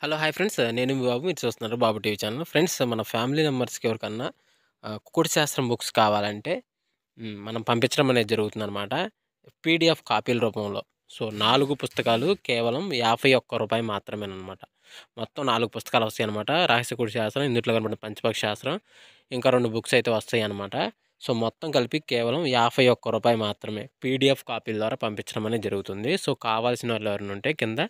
Hello! Hi friends. నేను మీ బాబు. మీరు చూస్తున్నారు బాబు టీవీ ఛానల్. ఫ్రెండ్స్ మన ఫ్యామిలీ మెంబర్స్‌కి ఎవరికన్నా కుకుడు శాస్త్రం బుక్స్ కావాలంటే మనం పంపించడం అనేది జరుగుతుందనమాట. పీడీఎఫ్ కాపీల రూపంలో. సో, 4 పుస్తకాలు కేవలం రూ. 51 మాత్రమేననమాట. మొత్తం 4 పుస్తకాలు వస్తాయనమాట. రహస్య కుడి శాస్త్రం, ఇందుట్లో కనపడిన పంచపక్షి శాస్త్రం, ఇంకా 2 బుక్స్ అయితే వస్తాయనమాట. సో, మొత్తం కలిపి కేవలం రూ. 51 మాత్రమే. పీడీఎఫ్ కాపీల ద్వారా పంపించడం అనేది జరుగుతుంది. సో, కావాల్సిన వాళ్ళు ఎవరైనా ఉంటే కింద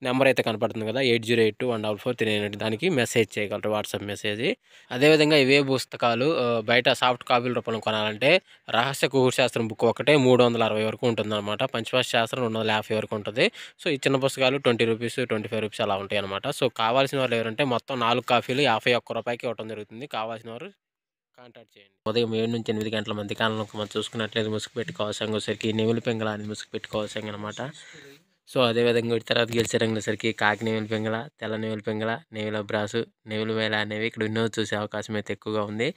నెంబర్ అయితే కనపడుతుంది కదా! 8082144398 దానికి మెసేజ్ చేయగలరు. WhatsApp message. అదేవిధంగా ఇవే పుస్తకాలు బయట సాఫ్ట్ కాపీల రూపంలో కొనాలంటే రహస్య ఖగోళ శాస్త్రం బుక్ ఒకటే 360 వరకు ఉంటుందన్నమాట. పంచభాష శాస్త్రం 250 వరకు ఉంటది. సో, ఈ చిన్న పుస్తకాలు రూ. 20, రూ. 25 అలా ఉంటాయన్నమాట. సో, కావాల్సిన వాళ్ళు ఎవరంటే మొత్తం 4 కాపీలు రూ. 51కి ఇవ్వటం జరుగుతుంది. కావాల్సిన వారు కాంటాక్ట్ చేయండి. ఉదయం 7-8 గంటల మధ్య కాలంలో మనం చూసుకున్నట్లయితే ముసుగుపెట్టి కోసంగోసరికి నెమిలి పింగళ అని ముసుగుపెట్టి కోసంగనమాట. సో, అదేవిధంగా వీటి తర్వాత గెలిచే రంగులసరికి కాకి నెమిలి పింగళ, తెల్ల నెమిలి పింగళ, నెమిలి అబ్రాసు, నెమిలి వేల అనేవి ఇక్కడ ఎన్నో చూసే అవకాశం అయితే ఎక్కువగా ఉంది.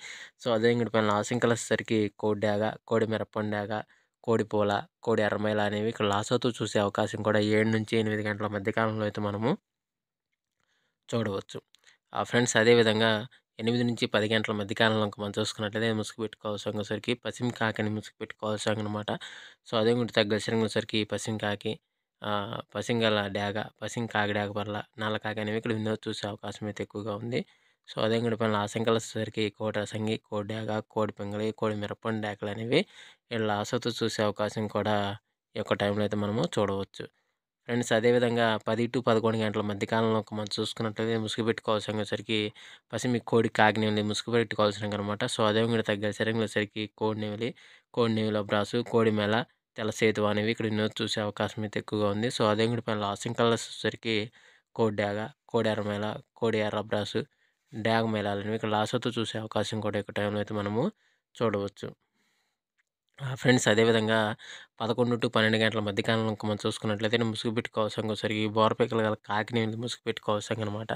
సో, అదే ఇంకటి పైన లాసింగ్ కలర్సరికి కోడి డాగ, కోడి మిరప్పండు డాగ, కోడి పూల, కోడి ఎర్రమైల అనేవి ఇక్కడ లాసోతో చూసే అవకాశం కూడా 7-8 గంటల మధ్య కాలంలో అయితే మనము చూడవచ్చు. ఫ్రెండ్స్ అదేవిధంగా 8-10 గంటల మధ్య కాలంలో మనం చూసుకున్నట్లయితే ముసుగు పెట్టుకోవాల్సరికి పసిం కాకిని ముసుగు పెట్టుకోవాల్సనమాట. సో, అదే ఇంకోటి తగ్గసరికి పసిం కాకి, పసింగల డాగ, పసిం కాకి డాగ పర్ల, నల్ల కాకి అనేవి ఇక్కడ విండో చూసే అవకాశం అయితే ఎక్కువగా ఉంది. సో, అదే ఇంకోటి పైన ఆశంకలసరికి కోడి రసంగి, కోడి డాగ, కోడి పింగళి, కోడి మిరపండు డాకలు అనేవి వీళ్ళ ఆశతో చూసే అవకాశం కూడా ఈ యొక్క టైంలో అయితే మనము చూడవచ్చు. ఫ్రెండ్స్ అదేవిధంగా 10-11 గంటల మధ్య కాలంలో మనం చూసుకున్నట్లయితే ముసుగు పెట్టుకోవాల్సరికి పసిమి కోడి కాకినెమిలి ముసుగు పెట్టుకోవాల్సినమాట. సో, అదే విధంగా తగ్గ సరికి కోడి నెమిలి అబ్రాసు, కోడి మెల, తెల్ల సేతువ అనేవి ఇక్కడ ఎన్నో చూసే అవకాశం అయితే ఎక్కువగా ఉంది. సో, అదే విధంగా పైన లాసింగ్ కలర్స్ వచ్చేసరికి కోడి డాగ, కోడి ఎర్రమేల, కోడి ఎర్ర అబ్రాసు, డాగ మేళాలు అనేవి ఇక్కడ లాసోతో చూసే అవకాశం కూడా ఈ టైంలో అయితే మనము చూడవచ్చు. ఫ్రెండ్స్ అదేవిధంగా 11-12 గంటల మధ్య కాలంలో మనం చూసుకున్నట్లయితే ముసుగు పెట్టుకోవాల్సరికి బోరపిక్కలు గల కాకినెమిలి ముసుగు పెట్టుకోవాల్సనమాట.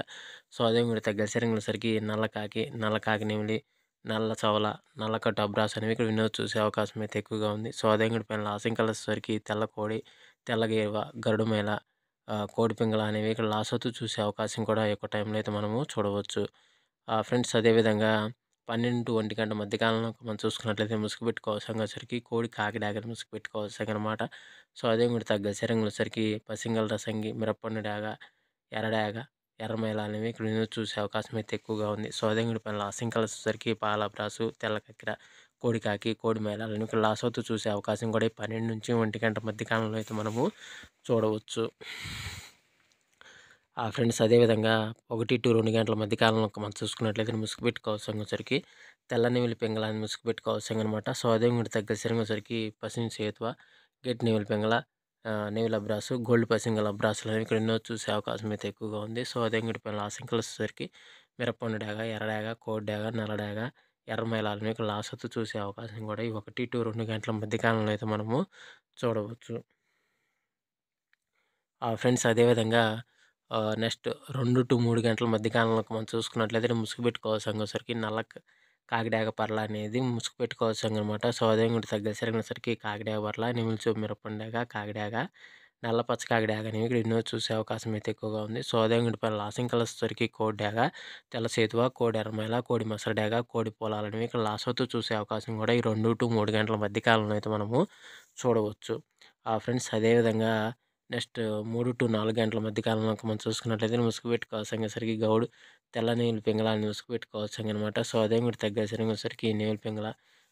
సో, అదే మీరు తగ్గసరికి నల్ల కాకినెమిలి, నల్ల చవల, నల్ల కట్టు అబ్రాస్ అనేవి ఇక్కడ వినోద్ చూసే అవకాశం అయితే ఎక్కువగా ఉంది. సో, అదే పైన లాసింగ్ కలర్సరికి తెల్ల కోడి, తెల్ల గేవ, గరుడు మేల, కోడి పింగళ అనేవి ఇక్కడ లాసోతో చూసే అవకాశం కూడా ఈ యొక్క టైంలో అయితే మనము చూడవచ్చు. ఫ్రెండ్స్ అదేవిధంగా 12-1 గంట మధ్య కాలంలో మనం చూసుకున్నట్లయితే ముసుగు పెట్టుకోవాల్సరికి కోడి కాకి డాగని ముసుగు పెట్టుకోవాల్సనమాట. సో, అదే ఇంకోటి తగ్గ సరికి పసింగల రసంగి, మిరప్పండు డాగ, ఎర్ర డాగ, ఎర్రమైల అనేవి ఇక్కడ వినోద్ చూసే అవకాశం అయితే ఎక్కువగా ఉంది. సో, అదే ఇంకోటి పైన లాసింగ్ కలర్సరికి పాల అబ్రాసు, తెల్ల కక్కిర, కోడి కాకి, కోడి మేళాలను ఇక్కడ లాసోతో చూసే అవకాశం కూడా 12-1 గంట మధ్య కాలంలో అయితే మనము చూడవచ్చు. ఫ్రెండ్స్ అదేవిధంగా 1-2 గంటల మధ్య కాలంలో మనం చూసుకున్నట్లయితే ముసుగు పెట్టుకోవాల్సరికి తెల్ల నెమిలి పింగళాన్ని ముసుగు పెట్టుకోవాల్సనమాట. సో, అదే ఇంకోటి తగ్గసరికి పసిమి సేతువ, గెట్టి నెమిలి పింగళ, నెమిలి అబ్రాసు, గోల్డ్ పసింగల అబ్రాసులు అనేవి ఇక్కడ ఎన్నో చూసే అవకాశం అయితే ఎక్కువగా ఉంది. సో, అదే ఇంకోటి పైన లాసింగ్ వచ్చేసరికి మిరప్పండు డాగ, ఎర్ర డాగ, కోడి డాగ, నల్ల డాగ, ఎర్రమైలాలని ఇక్కడ లాసోతో చూసే అవకాశం కూడా ఈ 1-2 గంటల మధ్య కాలంలో అయితే మనము చూడవచ్చు. ఫ్రెండ్స్ అదేవిధంగా నెక్స్ట్ 2-3 గంటల మధ్య కాలంలో మనం చూసుకున్నట్లయితే ముసుగు పెట్టుకోవాల్సరికి నల్ల కాకిడాగ పర్ల అనేది ముసుగు పెట్టుకోవాల్సనమాట. సో, అదే ఇంకోటి తగ్గసరికి కాకిడాగ పర్ల, నెమిలి చూపు మిరపండు డాగ, కాకిడాగ, నల్ల పచ్చ కాకిడాగ అనేవి ఇక్కడ ఎన్నో చూసే అవకాశం అయితే ఎక్కువగా ఉంది. సో, అదే ఇంకోటి పైన లాసింగ్ కలర్సరికి కోడి డాగ, తెల్ల సేతువ, కోడి ఎర్రమైల, కోడి మసర డాగ, కోడి పొలాలు అనేవి ఇక్కడ లాసోతో చూసే అవకాశం కూడా ఈ 2-3 గంటల మధ్య కాలంలో అయితే మనము చూడవచ్చు. ఫ్రెండ్స్ అదేవిధంగా నెక్స్ట్ 3-4 గంటల మధ్య కాలంలో మనం చూసుకున్నట్లయితే ముసుగు పెట్టుకోవాల్సరికి గౌడు, తెల్ల నెమిలి పింగళాన్ని ముసుగు పెట్టుకోవాల్సనమాట. సో, అదే ఇంకోటి తగ్గసరికి నెమిలి పింగళ,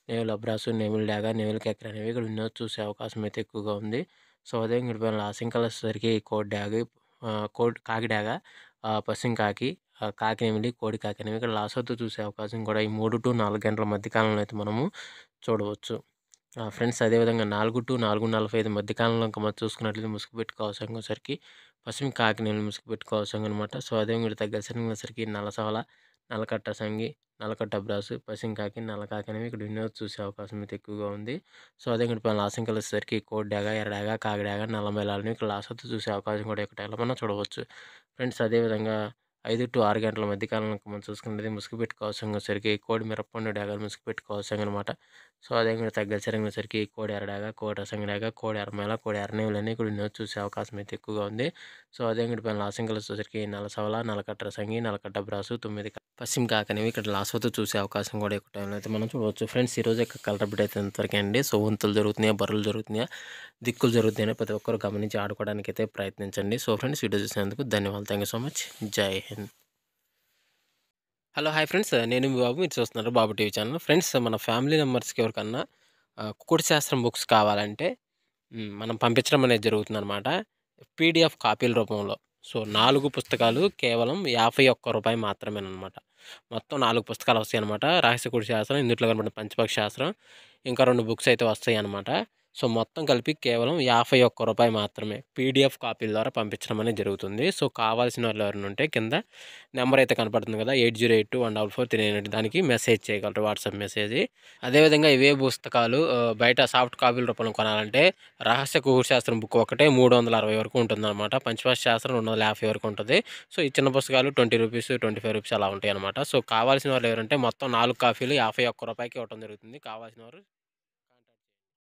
నెమిలి అబ్రాసు, నెమిలి డాగ, నెమిలి కెక్కర అనేవి ఇక్కడ వినోద్ చూసే అవకాశం అయితే ఎక్కువగా ఉంది. సో, అదే ఇంకోటి పైన లాసింగ్ కలర్సరికి కోడి డాగ, కోడి కాకి డాగ, పసిం కాకి, కాకి నెమిలి, కోడి కాకి అనేవి ఇక్కడ లాసోతో చూసే అవకాశం కూడా ఈ 3-4 గంటల మధ్య కాలంలో అయితే మనము చూడవచ్చు. ఫ్రెండ్స్ అదేవిధంగా 4-4:45 మధ్య కాలంలో మనం చూసుకున్నట్లయితే ముసుగు పెట్టుకోవాల్సరికి పసిమి కాకినెమిలి ముసుగు పెట్టుకోవాల్సనమాట. సో, అదే ఇంకోటి తగ్గసరికి నల్ల సవల, నల్లకట్ట సంగి, నల్లకట్ట అబ్రాసు, పసిం కాకి, నల్ల కాకి అనేవి ఇక్కడ వినోద్ చూసే అవకాశం అయితే ఎక్కువగా ఉంది. సో, అదే ఇంకోటి పైన లాసింగ్ కలర్సరికి కోడి డాగ, ఎర్ర డాగ, కాకి డాగ, నల్ల మేళాలని ఇక్కడ లాసోతో చూసే అవకాశం కూడా ఇక్కడ టైంలో మనం చూడవచ్చు. ఫ్రెండ్స్ అదేవిధంగా 5-6 గంటల మధ్య కాలంలో మనం చూసుకున్నట్లయితే ముసుగు పెట్టుకోవాల్సరికి కోడి మిరప్పండు డాగలు ముసుగు పెట్టుకోవాల్సనమాట. సో, అదేవిధంగా తగ్గలసరంగా వచ్చేసరికి కోడి ఎరడాగ, కోడి రసంగిడాగ, కోడి ఎర్రమేల, కోడి ఎర్రనేవులని కూడా ఈరోజు చూసే అవకాశం అయితే ఎక్కువగా ఉంది. సో, అదేవిధంగా పైన లాసింకలు వచ్చేసరికి నల్లసవల, నల్లకట్ట రసంగి, నల్లకట్ట బ్రాసు, 9 పశ్చిమ కాకనేవి ఇక్కడ లాస్ట్‌తో చూసే అవకాశం కూడా ఎక్కువ టైంలో అయితే మనం చూడవచ్చు. ఫ్రెండ్స్ ఈరోజు యొక్క కలర్ అప్డేట్ అయితే ఇంతవరకే అండి. సో, వంతులు జరుగుతున్నాయా, బర్రెలు జరుగుతున్నాయా, దిక్కులు జరుగుతున్నాయని ప్రతి ఒక్కరు గమనించి ఆడుకోవడానికి అయితే ప్రయత్నించండి. సో, ఫ్రెండ్స్ వీడియో చూసినందుకు ధన్యవాదాలు. Thank you so much. జై హింద్. హలో! Hi friends. నేను మీ బాబు. మీరు చూస్తున్నారు బాబు టీవీ ఛానల్. ఫ్రెండ్స్ మన ఫ్యామిలీ మెంబర్స్‌కి ఎవరికన్నా కుకుడు శాస్త్రం బుక్స్ కావాలంటే మనం పంపించడం అనేది జరుగుతుందనమాట. పీడీఎఫ్ కాపీల రూపంలో. సో, 4 పుస్తకాలు కేవలం రూ. 51 మాత్రమేననమాట. మొత్తం 4 పుస్తకాలు వస్తాయనమాట. రహస్య కుడి శాస్త్రం, ఇందుట్లో కనపడిన పంచపక్షి శాస్త్రం, ఇంకా 2 బుక్స్ అయితే వస్తాయనమాట. సో, మొత్తం కలిపి కేవలం రూ. 51 మాత్రమే. పీడీఎఫ్ కాపీల ద్వారా పంపించడం అనేది జరుగుతుంది. సో, కావాల్సిన వాళ్ళు ఎవరైనా ఉంటే కింద నెంబర్ అయితే కనపడుతుంది కదా! 8082144398 దానికి మెసేజ్ చేయగలరు. WhatsApp message. అదేవిధంగా ఇవే పుస్తకాలు బయట సాఫ్ట్ కాపీల రూపంలో కొనాలంటే రహస్య కుకుడు శాస్త్రం బుక్ ఒకటే 360 వరకు ఉంటుందన్నమాట. పంచపక్షి శాస్త్రం 250 వరకు ఉంటుంది. సో, ఈ చిన్న పుస్తకాలు రూ. 20, రూ. 25 అలా ఉంటాయన్నమాట. సో, కావాల్సిన వాళ్ళు ఎవరంటే మొత్తం 4 కాపీలు రూ. 51కి ఇవ్వడం జరుగుతుంది. కావాల్సిన వారు